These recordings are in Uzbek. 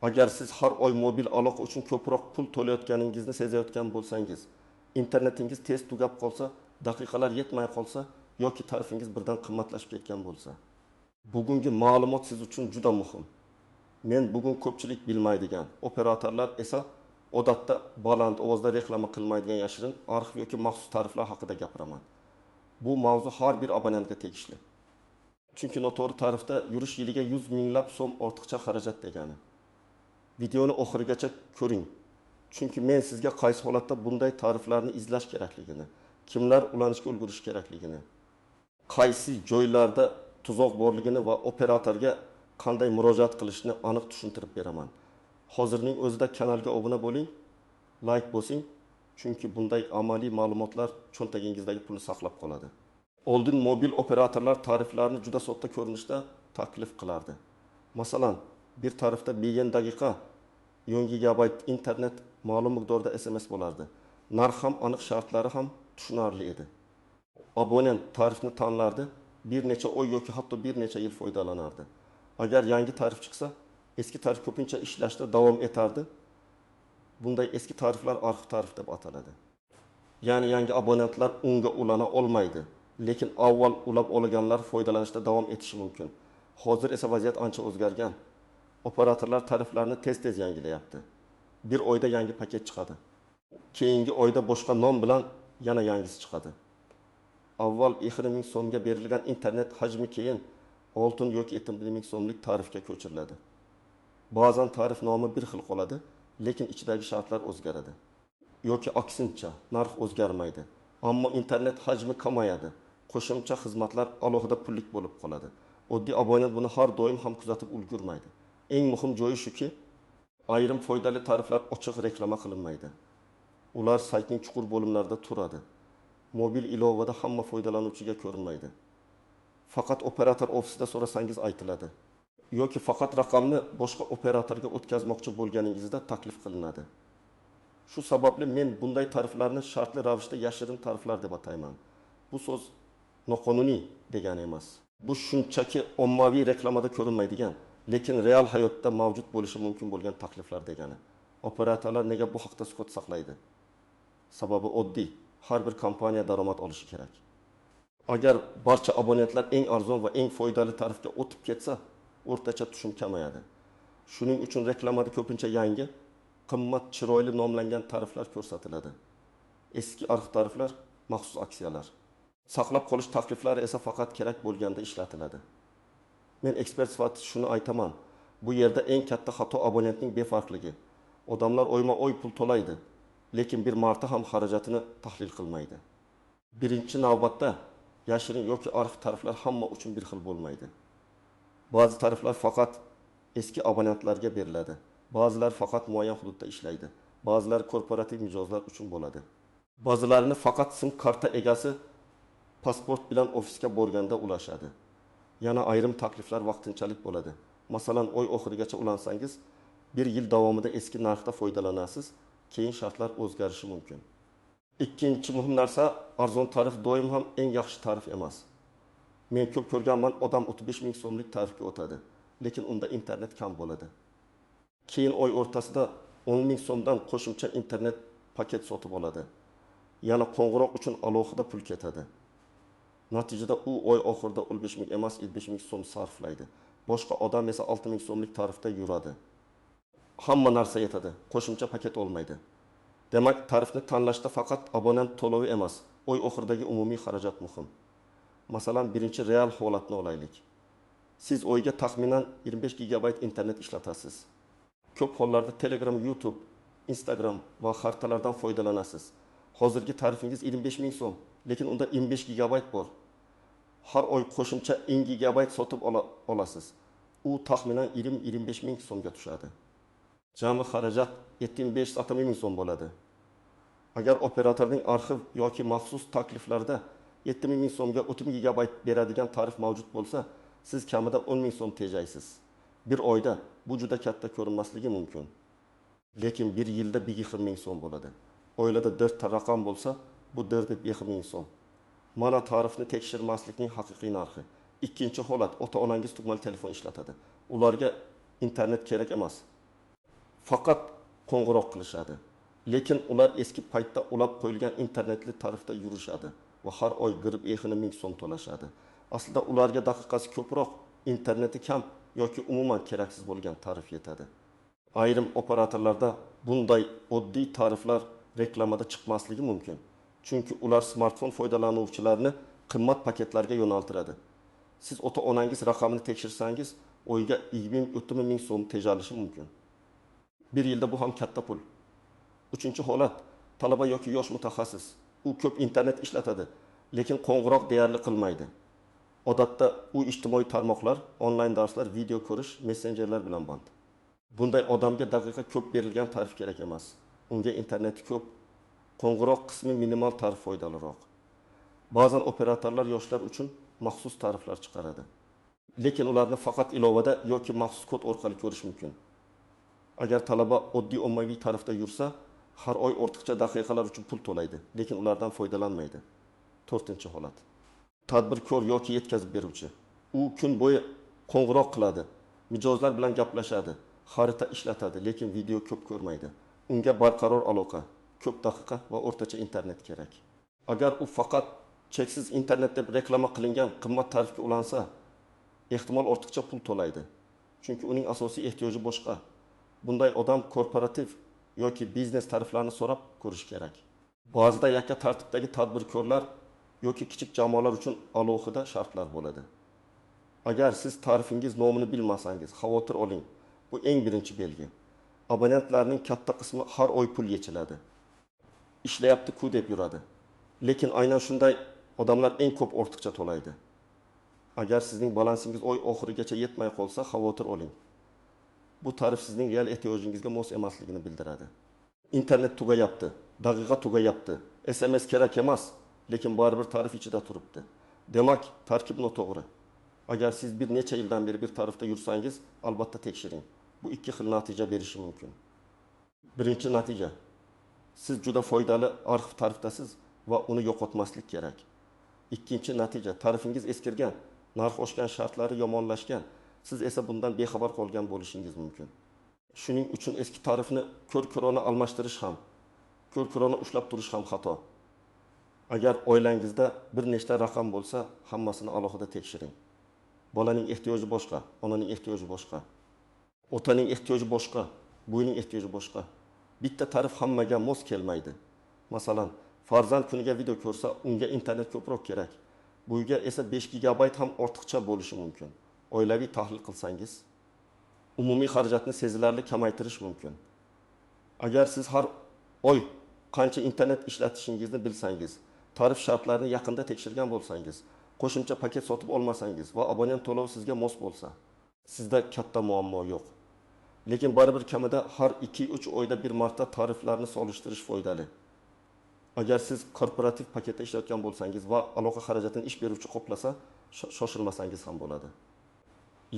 Agar siz har oy mobil aloqa uchun ko'proq pul to'layotganingizni sezayotgan bo'lsangiz, internetingiz tez tugab qolsa, daqiqalar yetmay qolsa yoki tarifingiz birdan qimmatlashib ketgan bo'lsa, bugungi ma'lumot siz uchun juda muhim. Men bugun ko'pchilik bilmaydigan, operatorlar esa odatda baland ovozda reklama qilmaydigan yashirin arxiv yoki maxsus tariflar haqida gapiraman. Bu mavzu har bir abonentga tegishli. Chunki noto'g'ri tarifda yurish yiliga 100 minglab so'm ortiqcha xarajat degani. Videoni oxirigacha ko'ring. Chunki men sizga qaysi holatda bunday tariflarni izlash kerakligini, kimlar ulanishga ulgurish kerakligini, qaysi joylarda tuzoq borligini va operatorga qanday murojaat qilishni aniq tushuntirib beraman. Hozirning o'zida kanalga obuna bo'ling, like bosing, chunki bunday amaliy ma'lumotlar cho'ntagingizdagi pulni saqlab qoladi. Oldin mobil operatorlar tariflarni juda sodda ko'rinishda taklif qilardi. Masalan, bir tarifda beyin daqiqa 10 gigabayt internet ma'lum miqdorda SMS bo'lardi. Narx ham aniq, shartlari ham tushunarli edi. Abonent tarifni tanlardi, bir necha oy yoki hatto bir necha yil foydalanardi. Agar yangi tarif chiqsa, eski tarif ko'pincha ishlashda davom etardi. Bunday eski tariflar arxiv tarif deb ataladi. Ya'ni yangi abonentlar unga ulana olmaydi, lekin avval ulab olganlar foydalanishda davom etishi mumkin. Hozir esa vaziyat ancha o'zgargan. Operatorlar tariflarni tez-tez yangilayapti. Bir oyda yangi paket chiqadi. Keyingi oyda boshqa nom bilan yana yangisi chiqadi. Avval 20 ming so'mga berilgan internet hajmi keyin 6 yoki 7 ming so'mlik tarifga ko'chiriladi. Ba'zan tarif nomi bir xil qoladi, lekin ichidagi shartlar o'zgaradi. Yoki aksincha, narx o'zgarmaydi, ammo internet hajmi kamayadi. Qo'shimcha xizmatlar alohida pullik bo'lib qoladi. Oddiy abonent buni har doim ham kuzatib ulgurmaydi. Eng muhim joyi shuki, ayrim foydali tariflar ochiq reklama qilinmaydi. Ular saytning chuqur bo'limlarida turadi. Mobil ilovada hamma foydalanuvchiga ko'rinmaydi. Faqat operator ofisida so'rasangiz aytiladi. Yoki faqat raqamni boshqa operatorga o'tkazmoqchi bo'lganingizda taklif qilinadi. Shu sababli men bunday tariflarni shartli ravishda yashirin tariflar deb atayman. Bu so'z noqonuniy degani emas. Bu shunchaki ommaviy reklamada ko'rinmaydigan, lekin real hayotda mavjud bo'lishi mumkin bo'lgan takliflar degani. Operatorlar nega bu haqda sukut saqlaydi? Sababi oddiy. Har bir kompaniya daromad olishi kerak. Agar barcha abonentlar eng arzon va eng foydali tarifga o'tib ketsa, o'rtacha tushum kamayadi. Shuning uchun reklamada ko'pincha yangi, qimmat, chiroyli nomlangan tariflar ko'rsatiladi. Eski arxiv tariflar, maxsus aksiyalar. Saqlab qolish takliflari esa faqat kerak bo'lganda ishlatiladi. Men ekspert sifatida shuni aytaman. Bu yerda eng katta xato abonentning befarqligi. Odamlar oyma-oy pul to'laydi, lekin bir marta ham xarajatini tahlil qilmaydi. Birinchi navbatda yashirin yoki arxiv tariflar hamma uchun bir xil bo'lmaydi. Ba'zi tariflar faqat eski abonentlarga beriladi. Ba'zilar faqat muayyan hududda ishlaydi. Ba'zilar korporativ mijozlar uchun bo'ladi. Ba'zilarini faqat sim karta egasi pasport bilan ofisga borganda ulashadi. Yana ayrim takliflar vaqtinchalik bo'ladi. Masalan, oy oxirigacha ulansangiz, bir yil davomida eski narxda foydalanasiz, keyin shartlar o'zgarishi mumkin. Ikkinchi muhim narsa, arzon tarif doim ham eng yaxshi tarif emas. Men ko'p ko'rganman, odam 35 ming so'mlik tarifga o'tadi, lekin unda internet kam bo'ladi. Keyin oy o'rtasida 10 ming so'mdan qo'shimcha internet paket sotib oladi. Yana qo'ng'iroq uchun alohida pul ketadi. Natijada u oy oxirida 15 ming emas, 25 ming so'm sarflaydi. Boshqa odam esa 6 ming so'mlik tarifda yuradi. Hamma narsa yetadi, qo'shimcha paket olmaydi. Demak, tarifni tanlashda faqat abonent to'lovi emas, oy oxiridagi umumiy xarajat muhim. Masalan, birinchi real holatni olaylik. Siz oyga taxminan 25 gigabayt internet ishlatasiz. Ko'p hollarda Telegram, YouTube, Instagram va xartalardan foydalanasiz. Hozirgi tarifingiz 25 ming so'm, lekin unda 25 gigabayt bor. Har oy qo'shimcha 1 gigabayt sotib olasiz. U taxminan 20-25 ming so'mga tushadi. Jami xarajat 75-60 ming so'm bo'ladi. Agar operatorning arxiv yoki maxsus takliflarida 70 ming so'mga 30 gigabayt beradigan tarif mavjud bo'lsa, siz kamida 10 ming so'm tejaysiz. Bir oyda bu juda katta ko'rinmasligi mumkin. Lekin bir yilda 1 ming so'm bo'ladi. Oilada 4 ta raqam bo'lsa, bu 4 ming so'm. Mana tarifni tekshirmaslikning haqiqiy narxi. Ikkinchi holat, ota-onangiz tugmali telefon ishlatadi. Ularga internet kerak emas. faqat qo'ng'iroq qilishadi. Lekin ular eski paytda ulab qo'yilgan internetli tarifda yurishadi va har oy girib ehini 1000 so'm to'lashadi. Aslida ularga daqiqasi ko'proq, interneti kam yoki umuman keraksiz bo'lgan tarif yetadi. Ayrim operatorlarda bunday oddiy tariflar reklamada chiqmasligi mumkin. Chunki ular smartfon foydalanuvchilarini qimmat paketlarga yo'naltiradi. Siz ota-onangiz raqamini tekshirsangiz, oyga 20-30 ming so'm tejalishi mumkin. Bir yilda bu ham katta pul. Uchinchi holat, talaba yoki yosh mutaxassis. U ko'p internet ishlatadi, lekin qo'ng'iroq deyarli qilmaydi. Odatda u ijtimoiy tarmoqlar, onlayn darslar, video ko'rish, messenjerlar bilan band. Bunday odamga daqiqa ko'p berilgan tarif kerak emas. Unga interneti ko'p, qo'ng'iroq qismi minimal tarif foydaliroq. Ba'zan operatorlar yoshlar uchun maxsus tariflar chiqaradi. Lekin ularni faqat ilovada yoki maxsus kod orqali ko'rish mumkin. Agar talaba oddiy ommaviy tarifda yursa, har oy ortiqcha daqiqalar uchun pul to'laydi, lekin ulardan foydalanmaydi. 4-holat. Tadbirkor yoki yetkazib beruvchi. U kun bo'yi qo'ng'iroq qiladi, mijozlar bilan gaplashadi, xarita ishlatadi, lekin video ko'p ko'rmaydi. Unga barqaror aloqa, ko'p daqiqa va o'rtacha internet kerak. Agar u faqat cheksiz internet deb reklama qilingan qimmat tarifga ulansa, ehtimol ortiqcha pul to'laydi. Chunki uning asosiy ehtiyoji boshqa. Bunday odam korporativ yoki biznes tariflarini so'rab ko'rish kerak. Ba'zida yakka tartibdagi tadbirkorlar yoki kichik jamoalar uchun alohida shartlar bo'ladi. Agar siz tarifingiz nomini bilmasangiz, xavotir oling. Bu eng birinchi belgi. Abonentlarning katta qismi har oy pul yechiladi. Ishlayapti-ku deb yuradi. Lekin aynan shunday odamlar eng ko'p ortiqcha to'laydi. Agar sizning balansingiz oy oxirigacha yetmay qolsa, xavotir oling. Bu tarif sizning real ehtiyojingizga mos emasligini bildiradi. Internet tugayapti, daqiqa tugayapti, SMS kerak emas, lekin baribir tarif ichida turibdi. Demak, tarkib noto'g'ri. Agar siz bir necha yildan beri bir tarifda yursangiz, albatta tekshiring. Bu ikki xil natija berishi mumkin. Birinchi natija. Siz juda foydali arxiv tarifdasiz va uni yo'qotmaslik kerak. Ikkinchi natija, tarifingiz eskirgan, narx oshgan, shartlari yomonlashgan. Siz esa bundan bexabar qolgan bo'lishingiz mumkin. Shuning uchun eski tarifni ko'r-ko'rona almashtirish ham, ko'r-ko'rona ushlab turish ham xato. Agar oilangizda bir nechta raqam bo'lsa, hammasini alohida tekshiring. Bolaning ehtiyoji boshqa, onaning ehtiyoji boshqa. Otaning ehtiyoji boshqa, bo'yning ehtiyoji boshqa. Bitta tarif hammaga mos kelmaydi. Masalan, farzand kuniga video ko'rsa, unga internet ko'proq kerak. Bo'yiga esa 5 gigabayt ham ortiqcha bo'lishi mumkin. Oilaviy tahlil qilsangiz, umumiy xarajatni sezilarli kamaytirish mumkin. Agar siz har oy qancha internet ishlatishingizni bilsangiz, tarif shartlarini yaqinda tekshirgan bo'lsangiz, qo'shimcha paket sotib olmasangiz va abonent to'lovi sizga mos bo'lsa, sizda katta muammo yo'q. Lekin baribir kamida har 2-3 oyda bir marta tariflarni solishtirish foydali. Agar siz korporativ paketda ishlayotgan bo'lsangiz va aloqa xarajatini ish beruvchi qoplasa, shoshilmasangiz ham bo'ladi.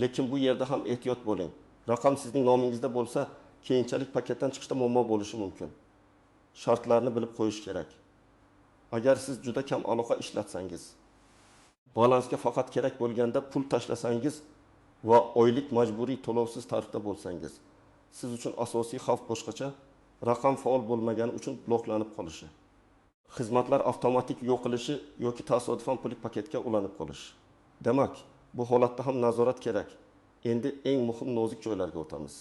Lekin bu yerda ham ehtiyot bo'ling. Raqam sizning nomingizda bo'lsa, keyinchalik paketdan chiqishda muammo bo'lishi mumkin. Shartlarni bilib qo'yish kerak. Agar siz juda kam aloqa ishlatsangiz, balansga faqat kerak bo'lganda pul tashlasangiz va oylik majburiy to'lovsiz tarifda bo'lsangiz, siz uchun asosiy xavf boshqacha, raqam faol bo'lmagani uchun bloklanib qolishi. Xizmatlar avtomatik yo'qolishi yoki tasodifan pullik paketga ulanib qolish. Demak, bu holatda ham nazorat kerak. Endi eng muhim nozik joylarga o'tamiz.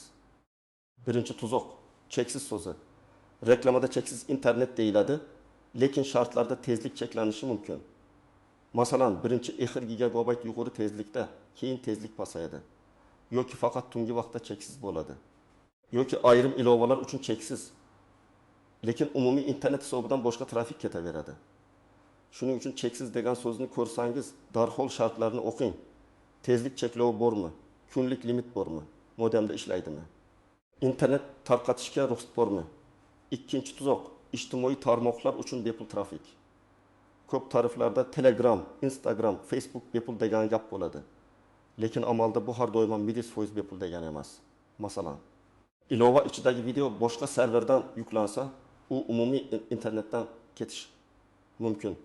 Birinchi tuzoq, cheksiz so'zi. Reklamada cheksiz internet deyiladi, lekin shartlarda tezlik cheklanishi mumkin. Masalan, birinchi efir gigabayt yuqori tezlikda, keyin tezlik pasayadi. Yoki faqat tungi vaqtda cheksiz bo'ladi. Yoki ayrim ilovalar uchun cheksiz. Lekin umumiy internet hisobidan boshqa trafik ketaveradi. Shuning uchun cheksiz degan so'zni ko'rsangiz, darhol shartlarni o'qing. Tezlik cheklovi bormi? Kunlik limit bormi? Modemda ishlaydimi? Internet tarqatishga ruxsat bormi? Ikkinchi tuzoq, ijtimoiy tarmoqlar uchun bepul trafik. Ko'p tariflarda Telegram, Instagram, Facebook bepul degan gap bo'ladi. Lekin amalda bu har doim 100% bepul degani emas. Masalan, ilova ichidagi video boshqa serverdan yuklansa, u umumiy internetdan ketish mumkin.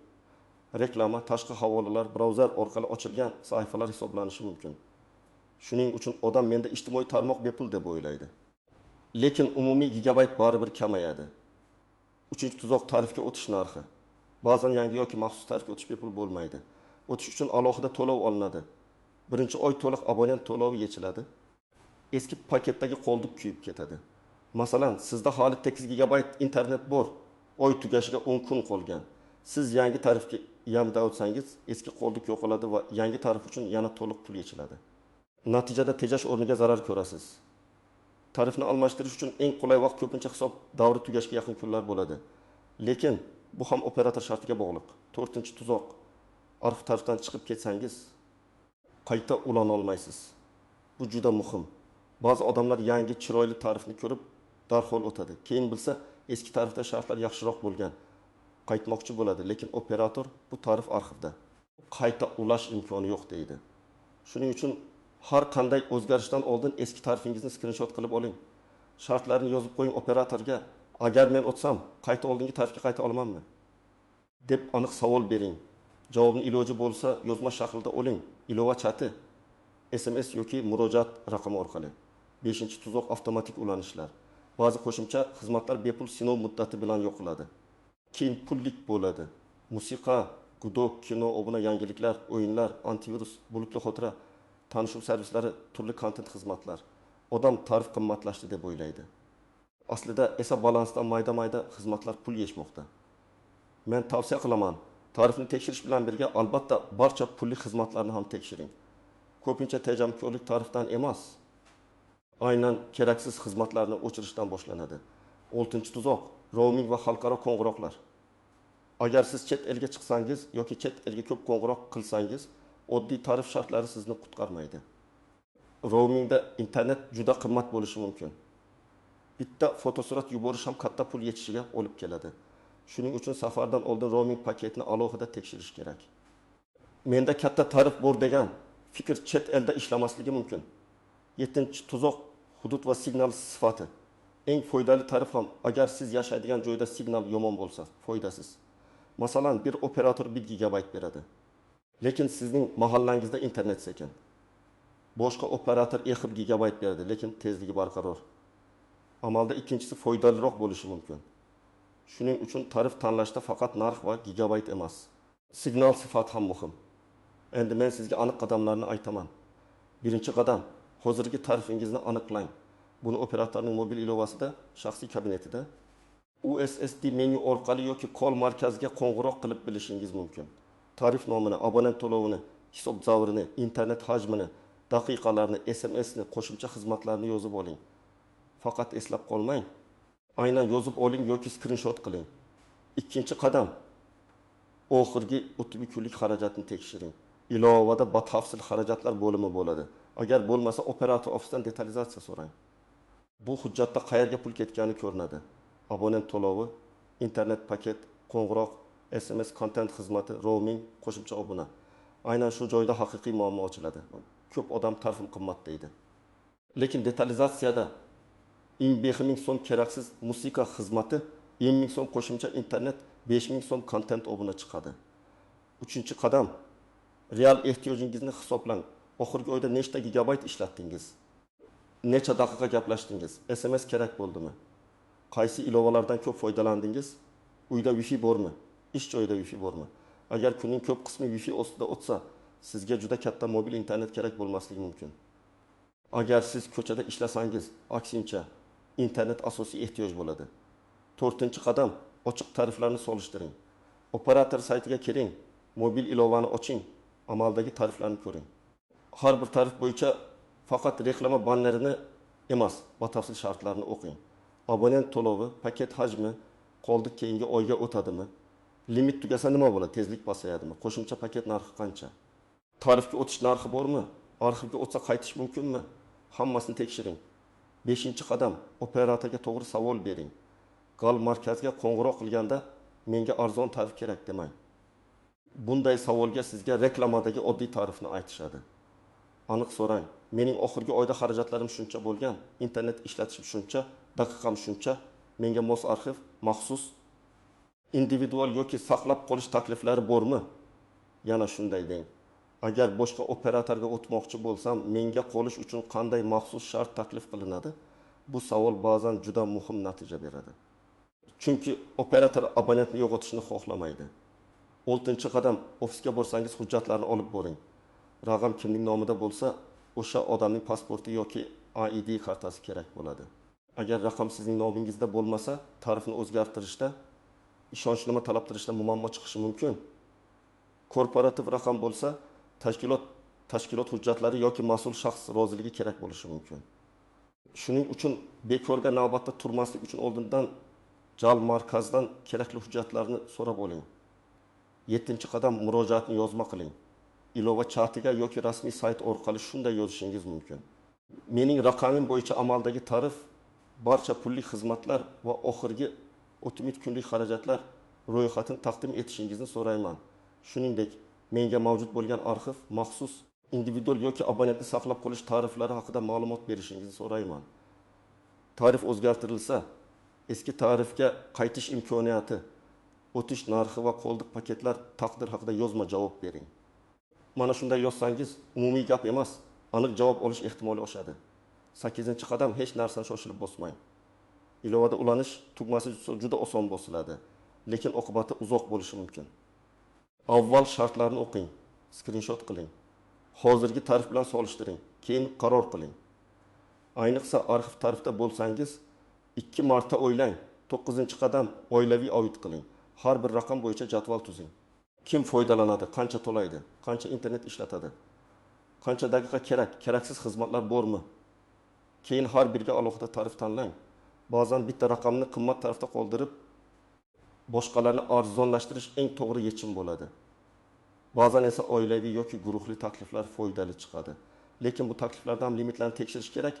Reklama, tashqi havolalar, brauzer orqali ochilgan sahifalar hisoblanishi mumkin. Shuning uchun odam menda ijtimoiy tarmoq bepul deb o'ylaydi. Lekin umumiy gigabayt baribir kamayadi. Uchinchi tuzoq tarifga o'tish narxi. Ba'zan yangi yoki maxsus tarifga o'tish bepul bo'lmaydi. O'tish uchun alohida to'lov olinadi. Birinchi oy to'liq abonent to'lovi yechiladi. Eski paketdagi qoldiq kuyib ketadi. Masalan, sizda hali 8 gigabayt internet bor. Oy tugashiga 10 kun qolgan. Siz yangi tarifga yamda o'tsangiz, eski qoldiq yo'qoladi va yangi tarif uchun yana to'liq pul yechiladi. Natijada tejash o'rniga zarar ko'rasiz. Tarifni almashtirish uchun eng qulay vaqt ko'pincha hisob davri tugashga yaqin kunlar bo'ladi. Lekin bu ham operator shartiga bog'liq. 4-tuzoq. Arif tarifdan chiqib ketsangiz, qayta ulana olmaysiz. Bu juda muhim. Ba'zi odamlar yangi chiroyli tarifni ko'rib darhol o'tadi. Keyin bilsa, eski tarifda shartlar yaxshiroq bo'lgan. Qaytmoqchi bo'ladi, lekin operator bu tarif arxivda. Qayta ulash imkoni yo'q deydi. Shuning uchun har qanday o'zgarishdan oldin eski tarifingizni skrinshot qilib oling. Shartlarni yozib qo'ying operatorga. Agar men o'tsam, qayta oldingi tarifga qayta olamanmi? deb aniq savol bering. Javobni iloji bo'lsa, yozma shaklda oling. Ilova chati, SMS yoki murojaat raqami orqali. 5-tuzoq avtomatik ulanishlar. Ba'zi qo'shimcha xizmatlar bepul sinov muddati bilan yo'qoladi. Keyin pullik bo'ladi. Musiqa, gudok, kino, obuna yangiliklar, o'yinlar, antivirus, bulutli xotira, tanishuv servislari, turli kontent xizmatlar. Odam tarif qimmatlashdi deb o'ylaydi. Aslida esa balansdan mayda-mayda xizmatlar pul yechmoqda. Men tavsiya qilaman, tarifni tekshirish bilan birga albatta barcha pulli xizmatlarni ham tekshiring. Ko'pincha tejamkorlik tarifdan emas, aynan keraksiz xizmatlarni o'chirishdan boshlanadi. 6-tuzoq, roaming va xalqaro qo'ng'iroqlar. Agar siz chet elga chiqsangiz yoki chet elga ko'p qo'ng'iroq qilsangiz, oddiy tarif shartlari sizni qutqarmaydi. Roamingda internet juda qimmat bo'lishi mumkin. Bitta fotosurat yuborish ham katta pul yechishiga olib keladi. Shuning uchun safardan oldin roaming paketini alohida tekshirish kerak. Menda katta tarif bor degan fikr chet elda ishlamasligi mumkin. 7-tuzoq, hudud va signal sifati. Eng foydali tarif ham agar siz yashaydigan joyda signal yomon bo'lsa, foydasiz. Masalan, bir operator 1 gigabayt beradi. Lekin sizning mahallangizda internet sekin. Boshqa operator 1 gigabayt beradi, lekin tezligi barqaror. Amalda ikkinchisi foydaliroq bo'lishi mumkin. Shuning uchun tarif tanlashda faqat narx va gigabayt emas, signal sifati ham muhim. Endi men sizga aniq qadamlarni aytaman. Birinchi qadam, hozirgi tarifingizni aniqlang. Buni operatorning mobil ilovasida, shaxsiy kabinetida, USSD menyu orqali yoki kol markaziga qo'ng'iroq qilib bilishingiz mumkin. Tarif nomini, abonent to'lovini, hisob davrini, internet hajmini, daqiqalarni, SMSni, qo'shimcha xizmatlarni yozib oling. Faqat eslab qolmang. Aynan yozib oling yoki skrinshot qiling. Ikkinchi qadam, oxirgi o'tib kunlik xarajatni tekshiring. Ilovada batafsil xarajatlar bo'limi bo'ladi. Agar bo'lmasa, operator ofisdan detalizatsiya so'rang. Bu hujjatda qayerga pul ketgani ko'rinadi. Abonent to'lovi, internet paket, qo'ng'iroq, SMS content xizmati, roaming, qo'shimcha obuna. Aynan shu joyda haqiqiy muammo ochiladi. Ko'p odam tarifim qimmat deydi. Lekin detalizatsiyada 1000 so'm keraksiz musiqa xizmati, 1000 so'm qo'shimcha internet, 5000 so'm content obuna chiqadi. 3-qadam, real ehtiyojingizni hisoblang. Oxirgi oyda nechta gigabayt ishlatdingiz? Necha daqiqa gaplashdingiz? SMS kerak bo'ldimi? Qaysi ilovalardan ko'p foydalandingiz? Uyda wifi bormi? Ish joyida wifi bormi? Agar kunning ko'p qismi wifi ostida o'tsa, sizga juda katta mobil internet kerak bo'lmasligi mumkin. Agar siz ko'chada ishlasangiz, aksincha internet asosiy ehtiyoj bo'ladi. 4-qadam, ochiq tariflarni solishtiring. Operator saytiga kiring, mobil ilovani oching, amaldagi tariflarni ko'ring. Har bir tarif bo'yicha faqat reklama bannerini emas, batafsil shartlarni o'qing. Abonent to'lovi, paket hajmi, qoldiq keyingi oyga o'tadimi? Limit tugasa nima bo'ladi? Tezlik pasayadimi? Qo'shimcha paket narxi qancha? Tarifga o'tish narxi bormi? Arxivga o'tsa qaytish mumkinmi? Hammasini tekshiring. 5-qadam, operatorga to'g'ri savol bering. Gal markazga qo'ng'iroq qilganda menga arzon tarif kerak demang. Bunday savolga sizga reklamadagi oddiy tarifni aytishadi. Aniq so'rang. Mening oxirgi oyda xarajatlarim shuncha bo'lgan, internet ishlatishim shuncha, daqiqam shuncha, menga mos arxiv, maxsus, individual yoki saqlab qolish takliflari bormi? Yana shunday deng. Agar boshqa operatorga o'tmoqchi bo'lsam, menga qolish uchun qanday maxsus shart taklif qilinadi? Bu savol ba'zan juda muhim natija beradi. Chunki operator abonentni yo'qotishni xohlamaydi. 6-qadam ofisga borsangiz hujjatlarni olib boring. Rag'am kimning nomida bo'lsa, o'sha odamning pasporti yoki AID kartasi kerak bo'ladi. Agar raqam sizning nomingizda bo'lmasa, tarifni o'zgartirishda, ishonchnoma talab qilishda muammo chiqishi mumkin. Korporativ raqam bo'lsa, tashkilot hujjatlari yoki mas'ul shaxs roziligi kerak bo'lishi mumkin. Shuning uchun bekorga navbatda turmaslik uchun oldindan JAL markazdan kerakli hujjatlarni so'rab oling. 7-qadam murojaatni yozma qiling. Ilova chatiga yoki rasmiy sayt orqali shunday yozishingiz mumkin. Mening raqamim bo'yicha amaldagi tarif barcha pullik xizmatlar va oxirgi o'tmit kunlik xarajatlar ro'yxatini taqdim etishingizni so'rayman. Shuningdek, menga mavjud bo'lgan arxiv, maxsus individual yoki abonentni saqlab qolish tariflari haqida ma'lumot berishingizni so'rayman. Tarif o'zgartirilsa, eski tarifga qaytish imkoniyati, o'tish narxi va qoldiq paketlar taqdir haqida yozma javob bering. Mana shunday yozsangiz, umumiy gap emas, aniq javob olish ehtimoli oshadi. 8-qadam hech narsani shoshilib bosmang. Ilovada ulanish tugmasi juda oson bosiladi, lekin oqibati uzoq bo'lishi mumkin. Avval shartlarni o'qing, skrinshot qiling. Hozirgi tarif bilan solishtiring, keyin qaror qiling. Ayniqsa arxiv tarifda bo'lsangiz, 2 marta o'ylang. 9-qadam oilaviy audit qiling. Har bir raqam bo'yicha jadval tuzing. Kim foydalanadi, qancha to'laydi, qancha internet ishlatadi, qancha daqiqa kerak, keraksiz xizmatlar bormi? Keyin har biriga alohida tarif tanlang. Ba'zan bitta raqamni qimmat tarifda qoldirib, boshqalarni arzonlashtirish eng to'g'ri yechim bo'ladi. Ba'zan esa oilaviy yoki guruhli takliflar foydali chiqadi. Lekin bu takliflardan limitlarni tekshirish kerak.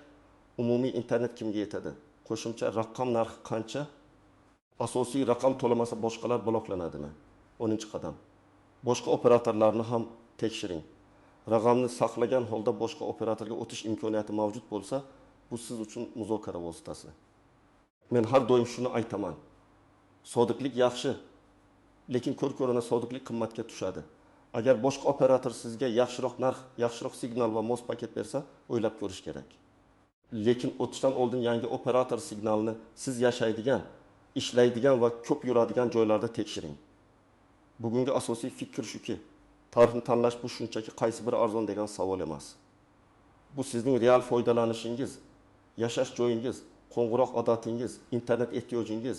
Umumiy internet kimga yetadi? Qo'shimcha raqam narxi qancha? Asosiy raqam to'lamasa boshqalar bloklanadimi? 10-qadam. Boshqa operatorlarni ham tekshiring. Raqamni saqlagan holda boshqa operatorga o'tish imkoniyati mavjud bo'lsa, bu siz uchun muzokara vositasi. Men har doim shuni aytaman. Sodiqlik yaxshi, lekin ko'r-ko'rona sodiqlik qimmatga tushadi. Agar boshqa operator sizga yaxshiroq narx, yaxshiroq signal va mos paket bersa, o'ylab ko'rish kerak. Lekin o'tishdan oldin yangi operator signalni siz yashaydigan, ishlaydigan va ko'p yuradigan joylarda tekshiring. Bugungi asosiy fikr shuki, tarifni tanlash bu shunchaki qaysi biri arzon degan savol emas. Bu sizning real foydalanishingiz, yashash joyingiz, qo'ng'iroq odatingiz, internet ehtiyojingiz,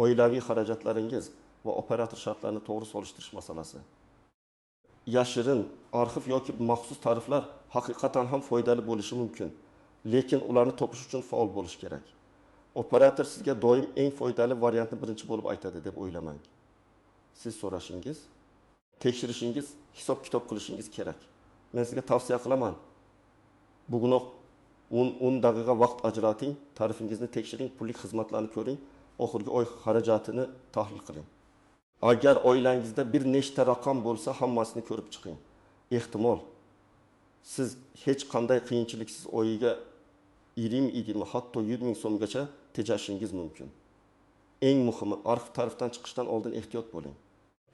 oilaviy xarajatlaringiz va operator shartlarini to'g'ri solishtirish masalasi. Yashirin, arxiv yoki maxsus tariflar haqiqatan ham foydali bo'lishi mumkin, lekin ularni topish uchun faol bo'lish kerak. Operator sizga doim eng foydali variantni birinchi bo'lib aytadi deb o'ylamang. Siz so'rashingiz, tekshirishingiz, hisob-kitob qilishingiz kerak. Men sizga tavsiya qilaman. Bugunoq 10 daqiqa vaqt ajrating, tarifingizni tekshiring, pullik xizmatlarni ko'ring, oxirgi oy xarajatini tahlil qiling. Agar oilangizda bir nechta raqam bo'lsa, hammasini ko'rib chiqing. Ehtimol siz hech qanday qiyinchiliksiz oyiga 20 hatto 100 ming so'mgacha tejashingiz mumkin. Eng muhimi, arxiv tarifdan chiqishdan oldin ehtiyot bo'ling.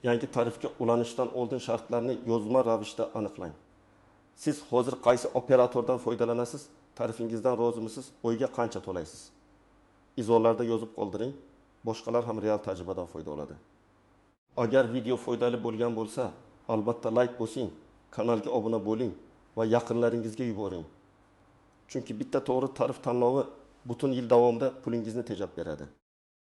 Yangi tarifga ulanishdan oldin shartlarni yozma ravishda aniqlang. Siz hozir qaysi operatordan foydalanasiz? Tarifingizdan rozimisiz? Oyga qancha to'laysiz? Izohlarda yozib qoldiring. Boshqalar ham real tajribadan foyda oladi. Agar video foydali bo'lgan bo'lsa, albatta like bosing, kanalga obuna bo'ling va yaqinlaringizga yuboring. Chunki bitta to'g'ri tarif tanlovi butun yil davomida pulingizni tejab beradi.